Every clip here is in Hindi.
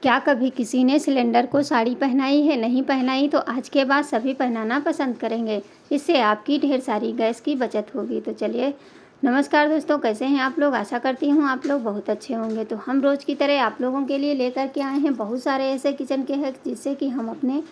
क्या कभी किसी ने सिलेंडर को साड़ी पहनाई है? नहीं पहनाई तो आज के बाद सभी पहनाना पसंद करेंगे। इससे आपकी ढेर सारी गैस की बचत होगी। तो चलिए, नमस्कार दोस्तों, कैसे हैं आप लोग? आशा करती हूँ आप लोग बहुत अच्छे होंगे। तो हम रोज़ की तरह आप लोगों के लिए लेकर के आए हैं बहुत सारे ऐसे किचन के हैक्स जिससे कि हम अपने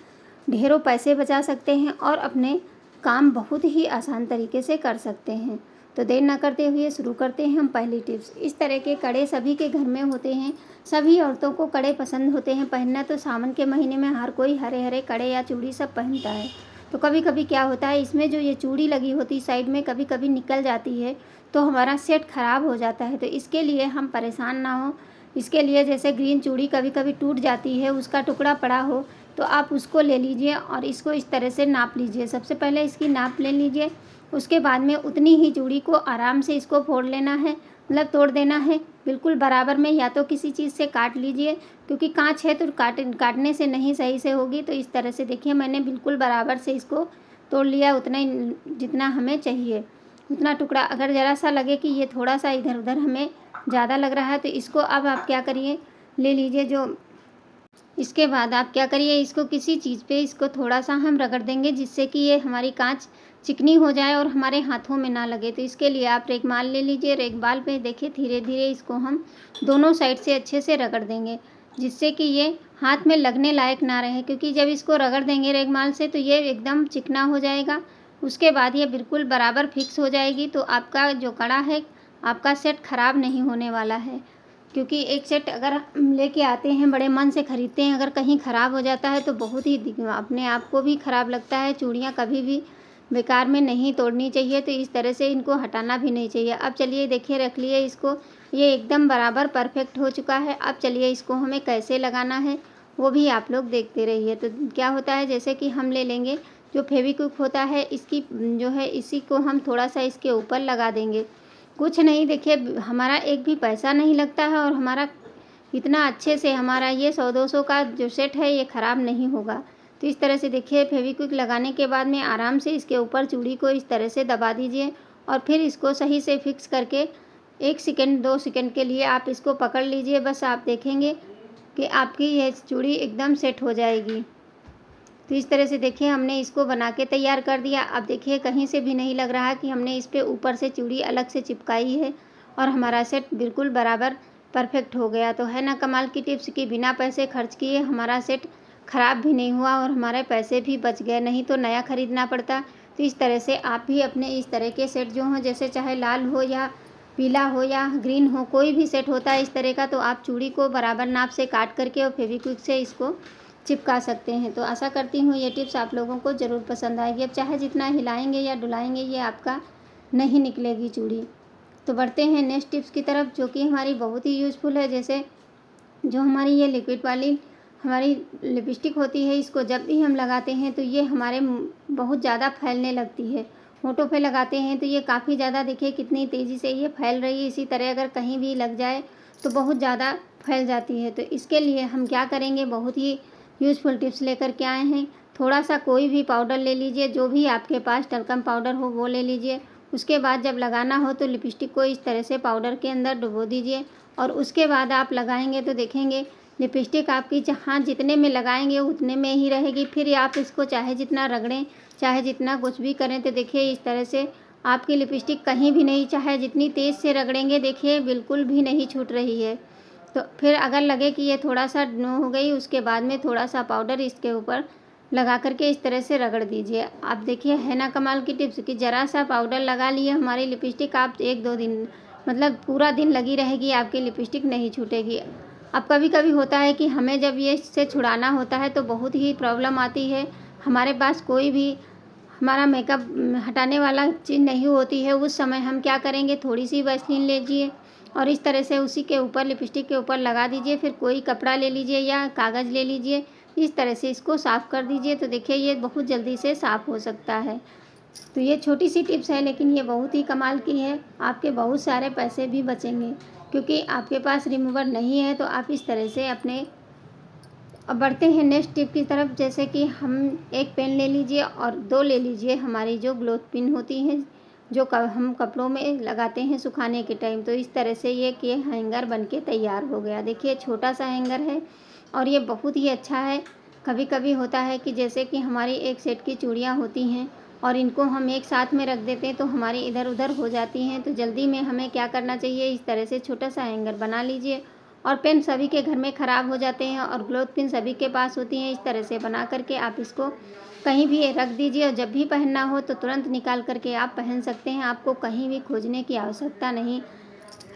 ढेरों पैसे बचा सकते हैं और अपने काम बहुत ही आसान तरीके से कर सकते हैं। तो देर ना करते हुए शुरू करते हैं हम पहली टिप्स। इस तरह के कड़े सभी के घर में होते हैं। सभी औरतों को कड़े पसंद होते हैं पहनना। तो सावन के महीने में हर कोई हरे हरे कड़े या चूड़ी सब पहनता है। तो कभी कभी क्या होता है, इसमें जो ये चूड़ी लगी होती साइड में कभी कभी निकल जाती है तो हमारा सेट खराब हो जाता है। तो इसके लिए हम परेशान ना हो। इसके लिए जैसे ग्रीन चूड़ी कभी कभी टूट जाती है, उसका टुकड़ा पड़ा हो तो आप उसको ले लीजिए और इसको इस तरह से नाप लीजिए। सबसे पहले इसकी नाप ले लीजिए, उसके बाद में उतनी ही चूड़ी को आराम से इसको फोड़ लेना है, मतलब तोड़ देना है बिल्कुल बराबर में, या तो किसी चीज़ से काट लीजिए क्योंकि कांच है तो काटने से नहीं सही से होगी। तो इस तरह से देखिए मैंने बिल्कुल बराबर से इसको तोड़ लिया, उतना ही जितना हमें चाहिए उतना टुकड़ा। अगर ज़रा सा लगे कि ये थोड़ा सा इधर उधर हमें ज़्यादा लग रहा है तो इसको अब आप क्या करिए, ले लीजिए जो। इसके बाद आप क्या करिए, इसको किसी चीज़ पे इसको थोड़ा सा हम रगड़ देंगे जिससे कि ये हमारी कांच चिकनी हो जाए और हमारे हाथों में ना लगे। तो इसके लिए आप रेगमाल ले लीजिए। रेगमाल पे देखिए धीरे धीरे इसको हम दोनों साइड से अच्छे से रगड़ देंगे जिससे कि ये हाथ में लगने लायक ना रहे, क्योंकि जब इसको रगड़ देंगे रेगमाल से तो ये एकदम चिकना हो जाएगा। उसके बाद ये बिल्कुल बराबर फिक्स हो जाएगी। तो आपका जो कड़ा है, आपका सेट ख़राब नहीं होने वाला है। क्योंकि एक सेट अगर हम लेके आते हैं, बड़े मन से ख़रीदते हैं, अगर कहीं ख़राब हो जाता है तो बहुत ही अपने आप को भी ख़राब लगता है। चूड़ियाँ कभी भी बेकार में नहीं तोड़नी चाहिए, तो इस तरह से इनको हटाना भी नहीं चाहिए। अब चलिए देखिए, रख लिए इसको, ये एकदम बराबर परफेक्ट हो चुका है। अब चलिए इसको हमें कैसे लगाना है वो भी आप लोग देखते रहिए। तो क्या होता है, जैसे कि हम ले लेंगे जो फेविक्विक होता है, इसकी जो है इसी को हम थोड़ा सा इसके ऊपर लगा देंगे। कुछ नहीं, देखिए हमारा एक भी पैसा नहीं लगता है और हमारा इतना अच्छे से हमारा ये 100-200 का जो सेट है ये ख़राब नहीं होगा। तो इस तरह से देखिए फेविक्विक लगाने के बाद में आराम से इसके ऊपर चूड़ी को इस तरह से दबा दीजिए और फिर इसको सही से फिक्स करके 1 सेकंड 2 सेकंड के लिए आप इसको पकड़ लीजिए। बस आप देखेंगे कि आपकी ये चूड़ी एकदम सेट हो जाएगी। तो इस तरह से देखिए हमने इसको बना के तैयार कर दिया। अब देखिए कहीं से भी नहीं लग रहा कि हमने इस पे ऊपर से चूड़ी अलग से चिपकाई है और हमारा सेट बिल्कुल बराबर परफेक्ट हो गया। तो है ना कमाल की टिप्स कि बिना पैसे खर्च किए हमारा सेट ख़राब भी नहीं हुआ और हमारे पैसे भी बच गए, नहीं तो नया ख़रीदना पड़ता। तो इस तरह से आप भी अपने इस तरह के सेट जो हों, जैसे चाहे लाल हो या पीला हो या ग्रीन हो, कोई भी सेट होता है इस तरह का, तो आप चूड़ी को बराबर नाप से काट करके और फेविक्विक से इसको चिपका सकते हैं। तो आशा करती हूँ ये टिप्स आप लोगों को ज़रूर पसंद आएगी। अब चाहे जितना हिलाएंगे या डुलाएंगे ये आपका नहीं निकलेगी चूड़ी। तो बढ़ते हैं नेक्स्ट टिप्स की तरफ, जो कि हमारी बहुत ही यूज़फुल है। जैसे जो हमारी ये लिक्विड वाली हमारी लिपस्टिक होती है, इसको जब भी हम लगाते हैं तो ये हमारे बहुत ज़्यादा फैलने लगती है। होठों पे लगाते हैं तो ये काफ़ी ज़्यादा, देखिए कितनी तेज़ी से ये फैल रही है। इसी तरह अगर कहीं भी लग जाए तो बहुत ज़्यादा फैल जाती है। तो इसके लिए हम क्या करेंगे, बहुत ही यूज़फुल टिप्स लेकर के आए हैं। थोड़ा सा कोई भी पाउडर ले लीजिए, जो भी आपके पास टल्कम पाउडर हो वो ले लीजिए। उसके बाद जब लगाना हो तो लिपस्टिक को इस तरह से पाउडर के अंदर डुबो दीजिए और उसके बाद आप लगाएंगे तो देखेंगे लिपस्टिक आपकी जहाँ जितने में लगाएंगे उतने में ही रहेगी। फिर आप इसको चाहे जितना रगड़ें, चाहे जितना कुछ भी करें, तो देखिए इस तरह से आपकी लिपस्टिक कहीं भी नहीं, चाहे जितनी तेज़ से रगड़ेंगे देखिए बिल्कुल भी नहीं छूट रही है। तो फिर अगर लगे कि ये थोड़ा सा नो हो गई, उसके बाद में थोड़ा सा पाउडर इसके ऊपर लगा करके इस तरह से रगड़ दीजिए। आप देखिए है ना कमाल की टिप्स कि ज़रा सा पाउडर लगा लिए हमारी लिपस्टिक आप 1-2 दिन, मतलब पूरा दिन लगी रहेगी, आपकी लिपस्टिक नहीं छूटेगी। अब कभी कभी होता है कि हमें जब ये इससे छुड़ाना होता है तो बहुत ही प्रॉब्लम आती है। हमारे पास कोई भी हमारा मेकअप हटाने वाला चीज़ नहीं होती है। उस समय हम क्या करेंगे, थोड़ी सी वैसलीन लीजिए और इस तरह से उसी के ऊपर लिपस्टिक के ऊपर लगा दीजिए। फिर कोई कपड़ा ले लीजिए या कागज़ ले लीजिए, इस तरह से इसको साफ़ कर दीजिए। तो देखिए ये बहुत जल्दी से साफ़ हो सकता है। तो ये छोटी सी टिप्स है लेकिन ये बहुत ही कमाल की है। आपके बहुत सारे पैसे भी बचेंगे क्योंकि आपके पास रिमूवर नहीं है। तो आप इस तरह से अपने, अब बढ़ते हैं नेक्स्ट टिप की तरफ। जैसे कि हम एक पेन ले लीजिए और 2 ले लीजिए हमारी जो ग्लोथ पिन होती हैं, जो हम कपड़ों में लगाते हैं सुखाने के टाइम। तो इस तरह से ये कि हैंगर बन के तैयार हो गया। देखिए छोटा सा हैंगर है और ये बहुत ही अच्छा है। कभी कभी होता है कि जैसे कि हमारी एक सेट की चूड़ियाँ होती हैं और इनको हम एक साथ में रख देते हैं तो हमारी इधर उधर हो जाती हैं, तो जल्दी में हमें क्या करना चाहिए, इस तरह से छोटा सा हैंगर बना लीजिए। और पेन सभी के घर में ख़राब हो जाते हैं और क्लॉथ पिन सभी के पास होती हैं। इस तरह से बना करके आप इसको कहीं भी रख दीजिए और जब भी पहनना हो तो तुरंत निकाल करके आप पहन सकते हैं। आपको कहीं भी खोजने की आवश्यकता नहीं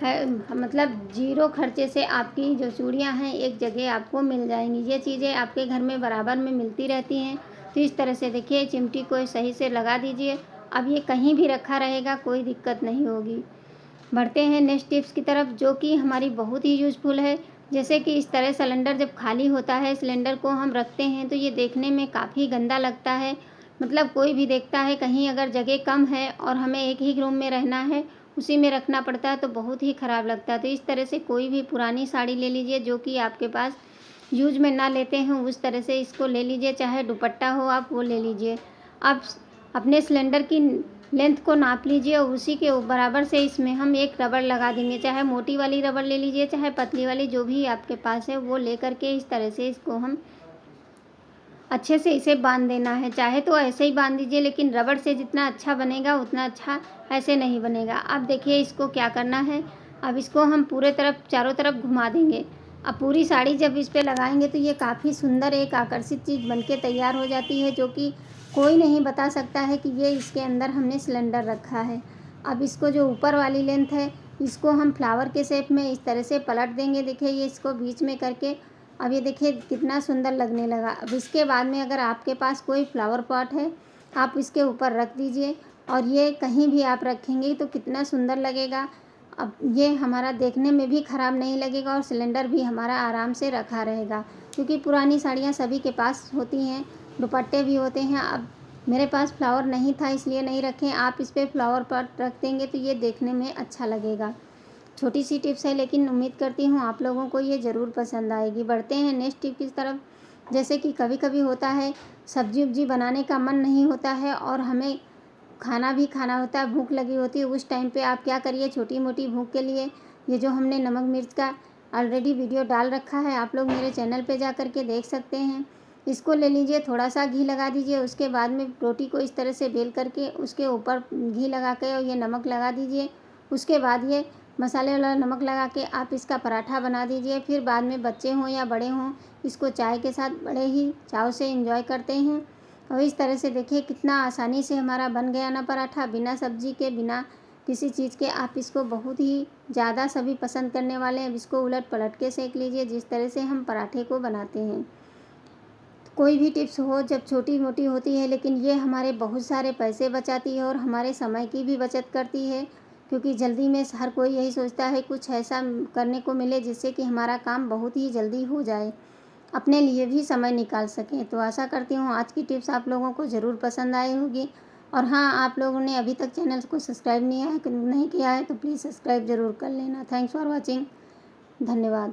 है, मतलब ज़ीरो खर्चे से आपकी जो चूड़ियाँ हैं एक जगह आपको मिल जाएंगी। ये चीज़ें आपके घर में बराबर में मिलती रहती हैं। तो इस तरह से देखिए चिमटी को सही से लगा दीजिए। अब ये कहीं भी रखा रहेगा, कोई दिक्कत नहीं होगी। बढ़ते हैं नेक्स्ट टिप्स की तरफ, जो कि हमारी बहुत ही यूज़फुल है। जैसे कि इस तरह सिलेंडर जब खाली होता है, सिलेंडर को हम रखते हैं तो ये देखने में काफ़ी गंदा लगता है। मतलब कोई भी देखता है, कहीं अगर जगह कम है और हमें एक ही रूम में रहना है, उसी में रखना पड़ता है तो बहुत ही ख़राब लगता है। तो इस तरह से कोई भी पुरानी साड़ी ले लीजिए जो कि आपके पास यूज में ना लेते हैं, उस तरह से इसको ले लीजिए। चाहे दुपट्टा हो आप वो ले लीजिए। आप अपने सिलेंडर की लेंथ को नाप लीजिए और उसी के बराबर से इसमें हम एक रबड़ लगा देंगे। चाहे मोटी वाली रबड़ ले लीजिए, चाहे पतली वाली, जो भी आपके पास है वो ले करके इस तरह से इसको हम अच्छे से इसे बांध देना है। चाहे तो ऐसे ही बांध दीजिए, लेकिन रबड़ से जितना अच्छा बनेगा उतना अच्छा ऐसे नहीं बनेगा। अब देखिए इसको क्या करना है, अब इसको हम पूरे तरफ चारों तरफ घुमा देंगे। अब पूरी साड़ी जब इस पे लगाएंगे तो ये काफ़ी सुंदर एक आकर्षित चीज़ बनके तैयार हो जाती है, जो कि कोई नहीं बता सकता है कि ये इसके अंदर हमने सिलेंडर रखा है। अब इसको जो ऊपर वाली लेंथ है, इसको हम फ्लावर के शेप में इस तरह से पलट देंगे। देखिए ये इसको बीच में करके अब ये देखिए कितना सुंदर लगने लगा। अब इसके बाद में अगर आपके पास कोई फ्लावर पॉट है, आप इसके ऊपर रख दीजिए और ये कहीं भी आप रखेंगे तो कितना सुंदर लगेगा। अब ये हमारा देखने में भी ख़राब नहीं लगेगा और सिलेंडर भी हमारा आराम से रखा रहेगा, क्योंकि पुरानी साड़ियाँ सभी के पास होती हैं, दुपट्टे भी होते हैं। अब मेरे पास फ्लावर नहीं था इसलिए नहीं रखे, आप इस पर फ्लावर पॉट रख देंगे तो ये देखने में अच्छा लगेगा। छोटी सी टिप्स है, लेकिन उम्मीद करती हूँ आप लोगों को ये ज़रूर पसंद आएगी। बढ़ते हैं नेक्स्ट टिप की तरफ। जैसे कि कभी कभी होता है सब्जी उब्जी बनाने का मन नहीं होता है और हमें खाना भी खाना होता है, भूख लगी होती है, उस टाइम पे आप क्या करिए, छोटी मोटी भूख के लिए ये जो हमने नमक मिर्च का ऑलरेडी वीडियो डाल रखा है, आप लोग मेरे चैनल पे जा कर के देख सकते हैं। इसको ले लीजिए, थोड़ा सा घी लगा दीजिए, उसके बाद में रोटी को इस तरह से बेल करके उसके ऊपर घी लगा के और ये नमक लगा दीजिए। उसके बाद ये मसाले वाला नमक लगा के आप इसका पराठा बना दीजिए। फिर बाद में बच्चे हों या बड़े हों, इसको चाय के साथ बड़े ही चाव से एंजॉय करते हैं। और इस तरह से देखिए कितना आसानी से हमारा बन गया ना पराठा, बिना सब्जी के, बिना किसी चीज़ के। आप इसको बहुत ही ज़्यादा सभी पसंद करने वाले हैं। अब इसको उलट पलट के सेक लीजिए जिस तरह से हम पराठे को बनाते हैं। कोई भी टिप्स हो जब छोटी मोटी होती है, लेकिन ये हमारे बहुत सारे पैसे बचाती है और हमारे समय की भी बचत करती है, क्योंकि जल्दी में हर कोई यही सोचता है कुछ ऐसा करने को मिले जिससे कि हमारा काम बहुत ही जल्दी हो जाए, अपने लिए भी समय निकाल सकें। तो आशा करती हूँ आज की टिप्स आप लोगों को ज़रूर पसंद आई होगी। और हाँ, आप लोगों ने अभी तक चैनल को सब्सक्राइब नहीं किया है तो प्लीज़ सब्सक्राइब ज़रूर कर लेना। Thanks for watching. धन्यवाद।